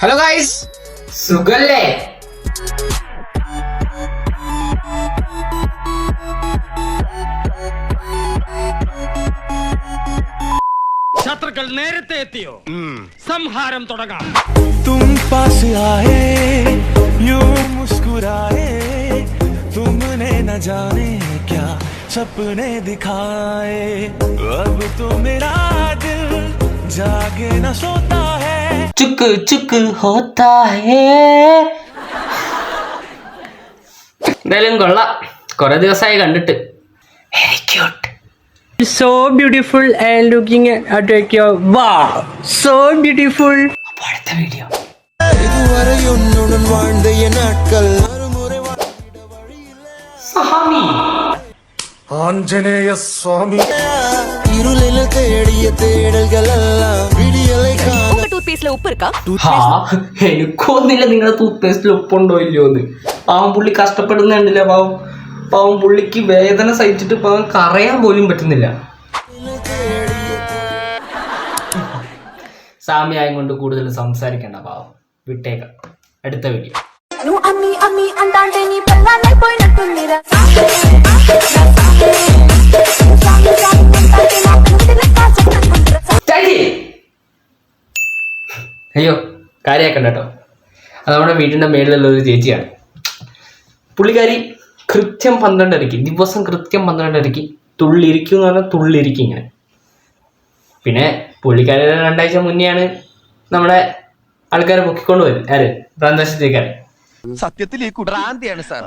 Hello guys, സുഖല്ലേ? ശത്രുക്കൾ നേരത്തെ എത്തിയോ? സംഹാരം തുടങ്ങാം. तुम पास आए यूं मुस्कुराए तुमने न जाने क्या सपने दिखाए अब तो मेरा दिल जागे न सोता है चुक चुक होता है. എന്തായാലും കൊള്ളാം, കുറെ ദിവസമായി കണ്ടിട്ട്. Very cute, so beautiful and looking at your wow, so beautiful. അപ്പോൾ അടുത്ത വീഡിയോ. സ്വാമി ആഞ്ജനേയ സ്വാമി എനിക്കൊന്നില്ല നിങ്ങളുടെ ടൂത്ത് പേസ്റ്റിൽ ഉപ്പുണ്ടോ ഇല്ലയോ എന്ന്. പാവം പുള്ളി കഷ്ടപ്പെടുന്നുണ്ടല്ലേ. പാവം പുള്ളിക്ക് വേദന സഹിച്ചിട്ട് പാവം കരയാൻ പോലും പറ്റുന്നില്ല. സാമ്യായം കൊണ്ട് കൂടുതൽ സംസാരിക്കണ്ട, പാവം വിട്ടേക്കാം. അടുത്ത വീഡിയോ. അയ്യോ, കാര്യമാക്കണ്ട കേട്ടോ. അത് നമ്മുടെ വീടിൻ്റെ മേളിലുള്ള ഒരു ചേച്ചിയാണ്. പുള്ളിക്കാരി കൃത്യം 12:30 ദിവസം കൃത്യം 12:30 തുള്ളിരിക്കും എന്ന് പറഞ്ഞാൽ തുള്ളിരിക്കും ഇങ്ങനെ. പിന്നെ പുള്ളിക്കാരി 2 ആഴ്ച മുന്നെയാണ് നമ്മുടെ ആൾക്കാരെ പൊക്കിക്കൊണ്ട് വരും. ആര്? പ്രാന്തേശത്തേക്കാരൻ. സത്യത്തിൽ ഈ ഭ്രാന്തിയാണ് സാർ.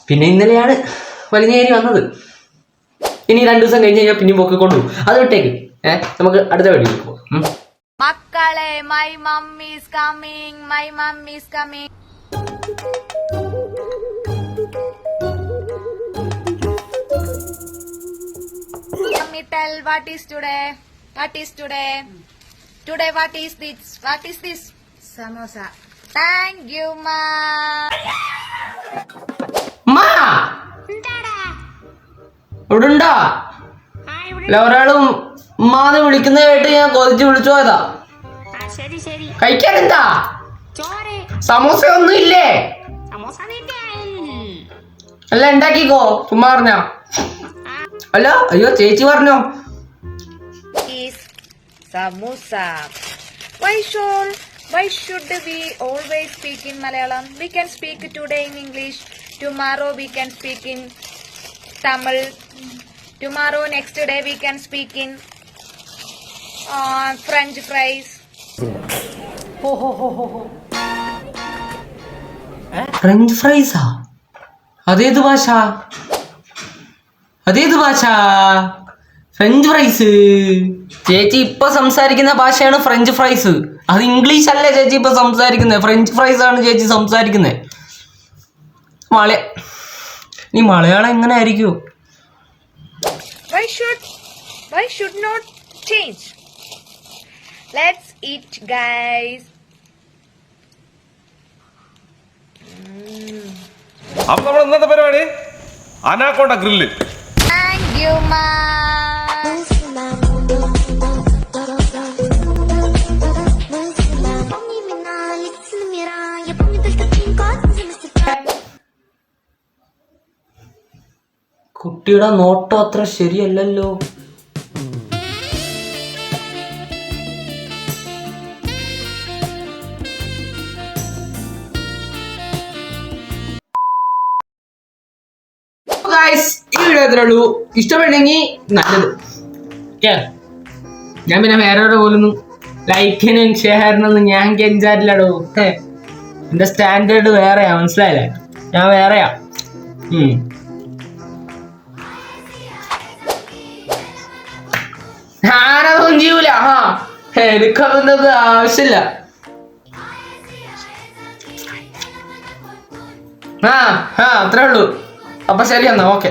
പിന്നെ ഇന്നലെയാണ് വലിഞ്ഞേരി വന്നത്. ഇനി 2 ദിവസം കഴിഞ്ഞ് കഴിഞ്ഞാൽ പിന്നെ പൊക്കിക്കൊണ്ടു പോകും. അത് വിട്ടേക്ക്. നമുക്ക് അടുത്ത വീഡിയോ പോകും. മക്കളെ, my mummy is coming, my mummy is coming. Mummy, tell what is today? What is today? Today what is this? What is this? Samosa. Thank you, ma. Ma. ഇവിടുണ്ടാ? ഒരാളും ഉമ്മാന്ന് വിളിക്കുന്ന കേട്ട് ഞാൻ കൊതിച്ച് വിളിച്ചു പോയതാ. കഴിക്കാൻ എന്താ? സമോസ ഒന്നും ഇല്ലേ? അല്ല ഉണ്ടാക്കിക്കോ, ചുമ്മാ പറഞ്ഞ. അല്ല, അയ്യോ ചേച്ചി പറഞ്ഞോ. Samosa. Why should we always speak in Malayalam? We can speak today in English. Tomorrow we can speak in Tamil. Tomorrow next day we can speak in French fries. French ഫ്രൈസാ? അതേത് ഭാഷ? French fries. ചേച്ചി ഇപ്പൊ സംസാരിക്കുന്ന ഭാഷയാണ് French fries. അത് English അല്ലേ ചേച്ചി ഇപ്പൊ സംസാരിക്കുന്നത്. ഫ്രഞ്ച് ഫ്രൈസ് ആണ് ചേച്ചി സംസാരിക്കുന്നത്. നീ മലയാളം എങ്ങനെ ആയിരിക്കും? Why should not change? Let's eat, guys. അപ്പൊ നമ്മൾ ഇന്നത്തെ പരിപാടി anaconda grill. Thank you, ma. കുട്ടിയുടെ നോട്ടം അത്ര ശരിയല്ലല്ലോ. ഈ വീഡിയോ എത്ര ഉള്ളൂ. ഇഷ്ടപ്പെട്ടെങ്കിൽ നല്ലത്. ഞാൻ പിന്നെ വേറെ പോലൊന്നും ലൈക്കിനും ഷെയറിനൊന്നും ഞാൻ കെഞ്ചാരില്ലടോ. എന്റെ സ്റ്റാൻഡേർഡ് വേറെയാ, മനസ്സിലായില്ലേ? ഞാൻ വേറെയാ. ഞാനതൊന്നും ചെയ്യൂല. എനിക്കതൊന്നും ആവശ്യമില്ല. അത്രേ ഉള്ളൂ. അപ്പൊ ശരി എന്നാ, ഓക്കെ.